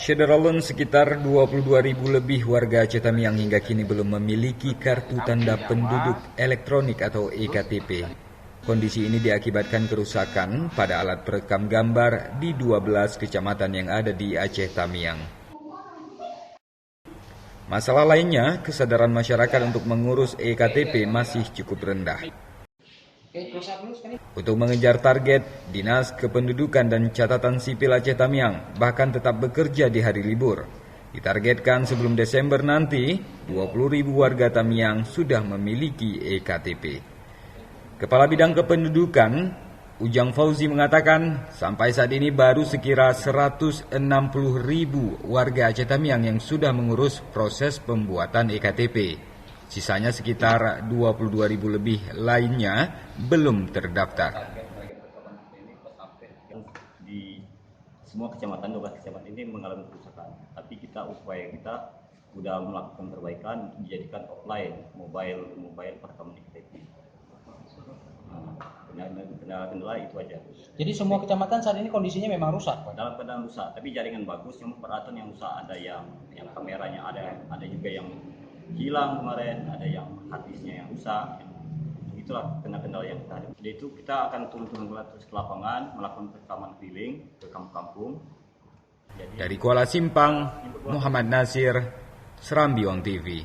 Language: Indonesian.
Syederalun sekitar 22.000 lebih warga Aceh Tamiang hingga kini belum memiliki kartu tanda penduduk elektronik atau EKTP. Kondisi ini diakibatkan kerusakan pada alat perekam gambar di 12 kecamatan yang ada di Aceh Tamiang. Masalah lainnya, kesadaran masyarakat untuk mengurus EKTP masih cukup rendah. Untuk mengejar target, Dinas Kependudukan dan Catatan Sipil Aceh Tamiang bahkan tetap bekerja di hari libur. Ditargetkan sebelum Desember nanti, 20.000 warga Tamiang sudah memiliki EKTP. Kepala Bidang Kependudukan, Ujang Fauzi mengatakan, sampai saat ini baru sekira 160.000 warga Aceh Tamiang yang sudah mengurus proses pembuatan EKTP. Sisanya sekitar 22.000 lebih lainnya belum terdaftar. Di semua kecamatan, 12 kecamatan ini mengalami kerusakan. Tapi upaya kita sudah melakukan perbaikan untuk dijadikan offline, mobile perekaman EKTP. Kendala itu aja. Jadi semua kecamatan saat ini kondisinya memang rusak, Pak? Dalam keadaan rusak, tapi jaringan bagus, cuma peralatan yang rusak. Ada yang kameranya ada juga yang hilang kemarin, ada yang harddisknya yang rusak. Itulah kendala yang kita hadapi. Jadi itu kita akan turun ke lapangan, melakukan rekaman keliling ke kampung-kampung. Dari Kuala Simpang, Muhammad Nasir, Serambi On TV.